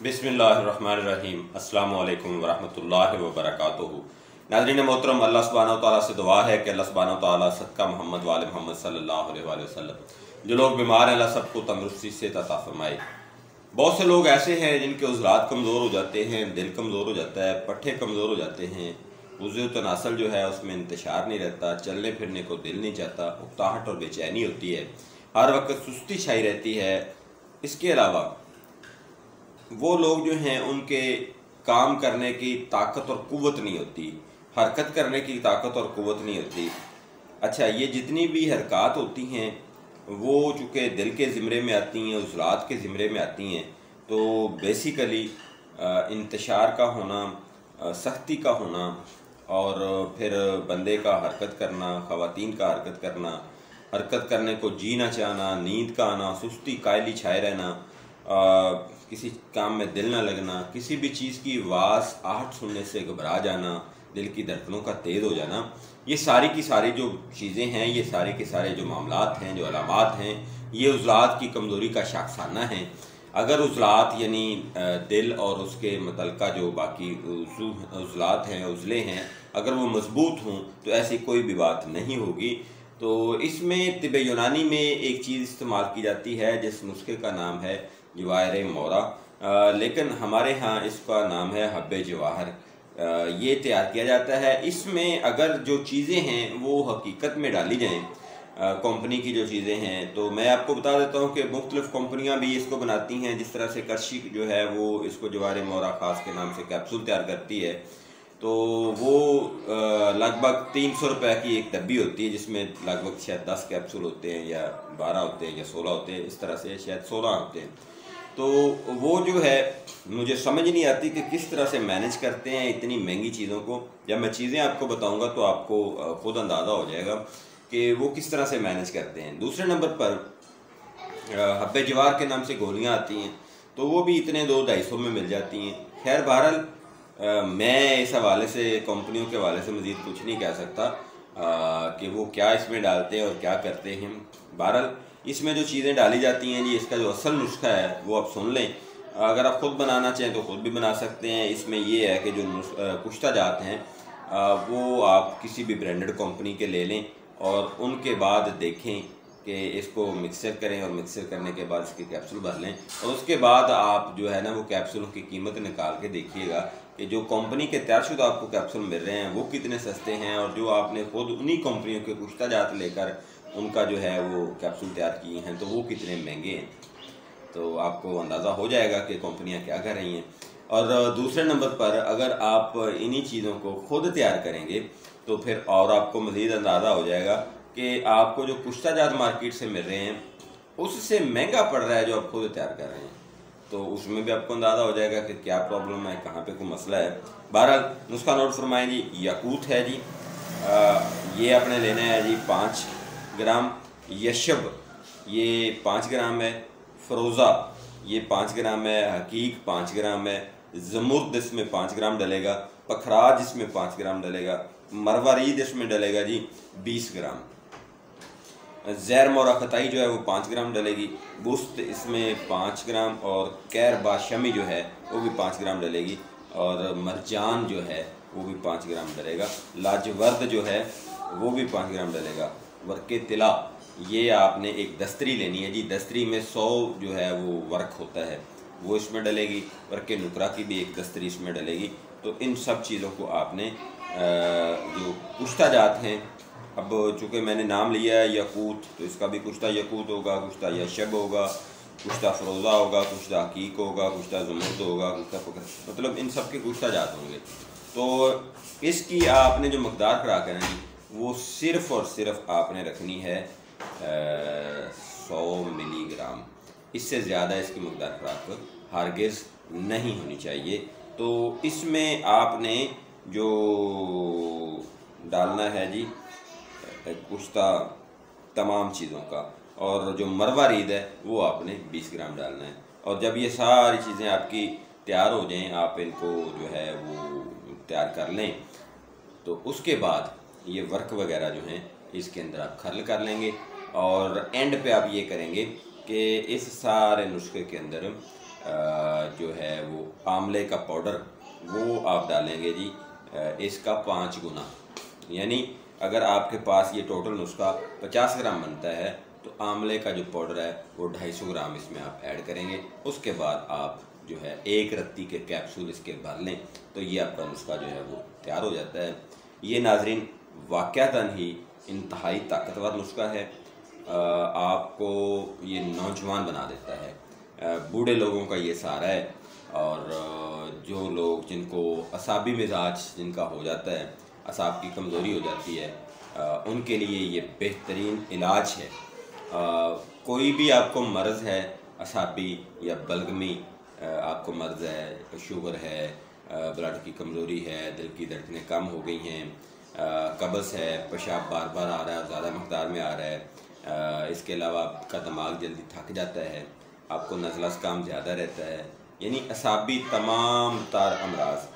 बिस्मिल्लाहिर्रहमानिर्रहीम। अस्सलामु अलैकुम वरहमतुल्लाहि वबरकातुहू। नाज़रीन मोहतरम, अल्लाह सुब्हानहू व तआला से दुआ है कि अल्लाह सुब्हानहू व तआला सदका मोहम्मद वाले मोहम्मद सल्लल्लाहु अलैहि वसल्लम जो लोग बीमार हैं अल्लाह सबको तंदुरुस्ती से अता फरमाए। बहुत से लोग ऐसे हैं जिनके उज़लात कमज़ोर हो जाते हैं, दिल कमज़ोर हो जाता है, पट्ठे कमज़ोर हो जाते हैं, वज़ू तनासल जो है उसमें इंतशार नहीं रहता, चलने फिरने को दिल नहीं चाहता, उकताहट और बेचैनी होती है, हर वक्त सुस्ती छाई रहती है। इसके अलावा वो लोग जो हैं उनके काम करने की ताकत और क़ुव्वत नहीं होती, हरकत करने की ताकत और क़ुव्वत नहीं होती। अच्छा, ये जितनी भी हरकत होती हैं वो चूँकि दिल के ज़िम्रे में आती हैं, उज़लात के ज़िम्रे में आती हैं, तो बेसिकली इंतशार का होना, सख्ती का होना और फिर बंदे का हरकत करना, ख़वातीन का हरकत करने को जी ना चाहना, नींद का आना, सुस्ती कायली छाए रहना, किसी काम में दिल ना लगना, किसी भी चीज़ की आवाज़ आहट सुनने से घबरा जाना, दिल की धड़कनों का तेज़ हो जाना, ये सारी की सारी जो चीज़ें हैं, ये सारे के सारे जो मामलात हैं, जो अलामात हैं, ये उज़लात की कमज़ोरी का शाखसाना है। अगर उज़लात यानी दिल और उसके मुतल्लिक़ा जो बाकी उज़लात हैं, उज़ले हैं, अगर वो मज़बूत हों तो ऐसी कोई भी बात नहीं होगी। तो इसमें तिब यूनानी में एक चीज़ इस्तेमाल की जाती है जिस नुस्खे का नाम है जवाहिर मोरा, लेकिन हमारे यहाँ इसका नाम है हब्बे जवाहर। ये तैयार किया जाता है। इसमें अगर जो चीज़ें हैं वो हकीकत में डाली जाएँ, कंपनी की जो चीज़ें हैं, तो मैं आपको बता देता हूँ कि मुख्तलिफ़ कंपनियाँ भी इसको बनाती हैं। जिस तरह से कर्शी जो है वो इसको जवाहिर मोरा ख़ास के नाम से कैप्सूल तैयार करती है, तो वो लगभग 300 रुपये की एक डब्बी होती है जिसमें लगभग शायद 10 कैप्सूल होते हैं या 12 होते हैं या 16 होते हैं, इस तरह से शायद 16 होते हैं। तो वो जो है मुझे समझ नहीं आती कि किस तरह से मैनेज करते हैं इतनी महंगी चीज़ों को। जब मैं चीज़ें आपको बताऊंगा तो आपको खुद अंदाज़ा हो जाएगा कि वो किस तरह से मैनेज करते हैं। दूसरे नंबर पर हब्बे जवार के नाम से गोलियां आती हैं, तो वो भी इतने 200-250 में मिल जाती हैं। खैर बहरहाल मैं इस हवाले से कंपनियों के हवाले से मज़ीद कुछ नहीं कह सकता कि वो क्या इसमें डालते हैं और क्या करते हैं। बहरहाल इसमें जो चीज़ें डाली जाती हैं जी, इसका जो असल नुस्खा है वो आप सुन लें। अगर आप ख़ुद बनाना चाहें तो ख़ुद भी बना सकते हैं। इसमें ये है कि जो कुश्ता जात हैं वो आप किसी भी ब्रांडेड कंपनी के ले लें और उनके बाद देखें कि इसको मिक्सर करें और मिक्सर करने के बाद इसके कैप्सूल भर लें और उसके बाद आप जो है ना वो कैप्सूलों की कीमत निकाल के देखिएगा कि जो कंपनी के तैयारशुदा आपको कैप्सूल मिल रहे हैं वो कितने सस्ते हैं और जो आपने खुद उन्हीं कंपनियों के कुश्ता जात लेकर उनका जो है वो कैप्सूल तैयार किए हैं तो वो कितने महंगे हैं। तो आपको अंदाज़ा हो जाएगा कि कंपनियां क्या कर रही हैं। और दूसरे नंबर पर अगर आप इन्हीं चीज़ों को खुद तैयार करेंगे तो फिर और आपको मज़ीद अंदाज़ा हो जाएगा कि आपको जो कुश्ता जात मार्केट से मिल रहे हैं उससे महंगा पड़ रहा है जो आप खुद तैयार कर रहे हैं। तो उसमें भी आपको अंदाज़ा हो जाएगा कि क्या प्रॉब्लम है, कहाँ पे कोई मसला है। बहरहाल नुस्खा नोट फरमाएं जी। यकूत है जी, ये आपने लेना है जी 5 ग्राम। यशब ये 5 ग्राम है। फ़रोज़ा ये 5 ग्राम है। हकीक 5 ग्राम है। ज़मुर्द इसमें 5 ग्राम डलेगा। पखराज इसमें 5 ग्राम डलेगा। मरवारीद इसमें डलेगा जी 20 ग्राम। ज़ैर मोरा खताई जो है वो 5 ग्राम डलेगी। बुस्त इसमें 5 ग्राम और कैर बाशमी जो है वो भी 5 ग्राम डलेगी और मरजान जो है वो भी 5 ग्राम डलेगा। लाजवर्द जो है वो भी 5 ग्राम डलेगा। वर्क़े तिला ये आपने एक दस्तरी लेनी है जी। दस्तरी में 100 जो है वो वर्क होता है वो इसमें डलेगी। वर्क़े नुकरा की भी एक दस्तरी इसमें डलेगी। तो इन सब चीज़ों को आपने जो कुश्ता जात हैं, अब चूँकि मैंने नाम लिया है यकूत तो इसका भी कुश्ता यकूत होगा, कुश्ता यशब होगा, कुश्ता फ़रोज़ा होगा, कुश्ता हकीक होगा, कुश्ता ज़मुर्द होगा, कुश्ता फ़क्र, मतलब इन सब के कुश्ता जात होंगे। तो इसकी आपने जो मकदार करा करनी वो सिर्फ़ और सिर्फ आपने रखनी है 100 मिलीग्राम। इससे ज़्यादा इसकी मकदार खुराक हरगिज़ नहीं होनी चाहिए। तो इसमें आपने जो डालना है जी कुश्ता तमाम चीज़ों का और जो मरवारीद है वो आपने 20 ग्राम डालना है। और जब ये सारी चीज़ें आपकी तैयार हो जाएं, आप इनको जो है वो तैयार कर लें, तो उसके बाद ये वर्क वगैरह जो हैं इसके अंदर आप खर्ल कर लेंगे और एंड पे आप ये करेंगे कि इस सारे नुस्खे के अंदर जो है वो आंवले का पाउडर वो आप डालेंगे जी इसका 5 गुना। यानी अगर आपके पास ये टोटल नुस्खा 50 ग्राम बनता है तो आंवले का जो पाउडर है वो 250 ग्राम इसमें आप ऐड करेंगे। उसके बाद आप जो है 1 रत्ती के कैप्सूल इसके भर लें तो ये आपका नुस्खा जो है वो तैयार हो जाता है। ये नाजरीन वाक़यातन ही इंतहाई ताकतवर नुस्खा है। आपको ये नौजवान बना देता है, बूढ़े लोगों का ये सहारा है। और जो लोग जिनको असाबी मिजाज जिनका हो जाता है, असाब की कमज़ोरी हो जाती है, उनके लिए ये बेहतरीन इलाज है। कोई भी आपको मर्ज़ है, असाबी या बलगमी आपको मर्ज़ है, शुगर है, ब्लड की कमज़ोरी है, दिल की धड़कनें कम हो गई हैं, कब्ज़ है, पेशाब बार बार आ रहा है, ज़्यादा मकदार में आ रहा है, इसके अलावा आपका दिमाग जल्दी थक जाता है, आपको नज़ला काम ज़्यादा रहता है, यानी असाबी तमाम तार अमराज,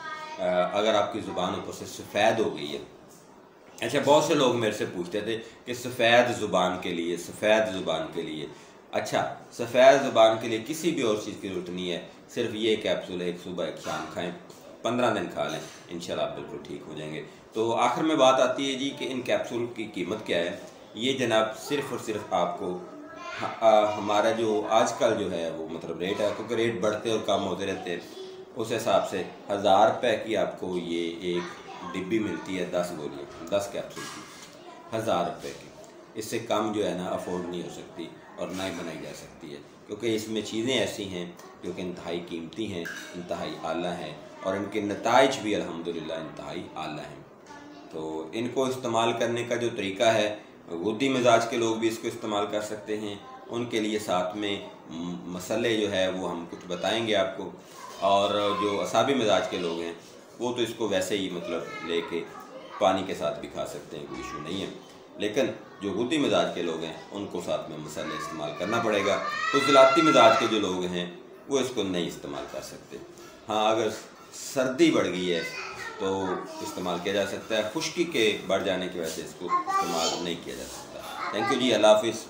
अगर आपकी ज़ुबान ऊपर से सफ़ेद हो गई है। अच्छा, बहुत से लोग मेरे से पूछते थे कि सफ़ेद ज़ुबान के लिए, सफ़ेद ज़ुबान के लिए, अच्छा सफ़ेद ज़ुबान के लिए किसी भी और चीज़ की ज़रूरत नहीं है, सिर्फ ये कैप्सूल एक सुबह एक शाम खाएं, 15 दिन खा लें, इंशाल्लाह आप बिल्कुल ठीक हो जाएंगे। तो आखिर में बात आती है जी कि इन कैप्सूल की कीमत क्या है। ये जनाब सिर्फ़ और सिर्फ आपको हमारा जो आजकल जो है वो मतलब रेट है, क्योंकि रेट बढ़ते और कम होते रहते हैं, उस हिसाब से 1000 रुपये की आपको ये एक डिब्बी मिलती है, 10 गोलियाँ, 10 कैप्सूल की 1000 रुपये की। इससे कम जो है ना अफोर्ड नहीं हो सकती और ना ही बनाई जा सकती है, क्योंकि इसमें चीज़ें ऐसी हैं जो कि इंतहाई कीमती हैं, इंतहाई आला हैं और इनके नताइज भी अल्हम्दुलिल्लाह इंतहाई आला हैं। तो इनको इस्तेमाल करने का जो तरीका है, गुद्दी मिजाज के लोग भी इसको इस्तेमाल कर सकते हैं। उनके लिए साथ में मसले जो है वो हम कुछ बताएंगे आपको, और जो असाबी मिजाज के लोग हैं वो तो इसको वैसे ही मतलब लेके पानी के साथ भी खा सकते हैं, कोई इशू नहीं है। लेकिन जो गुद्दी मिजाज के लोग हैं उनको साथ में मसाले इस्तेमाल करना पड़ेगा। उज़लाती मिजाज के जो लोग हैं वो इसको नहीं इस्तेमाल कर सकते। हाँ, अगर सर्दी बढ़ गई है तो इस्तेमाल किया जा सकता है, खुश्की के बढ़ जाने की वजह से इसको इस्तेमाल नहीं किया जा सकता। थैंक यू जी, अल्लाह हाफिज़।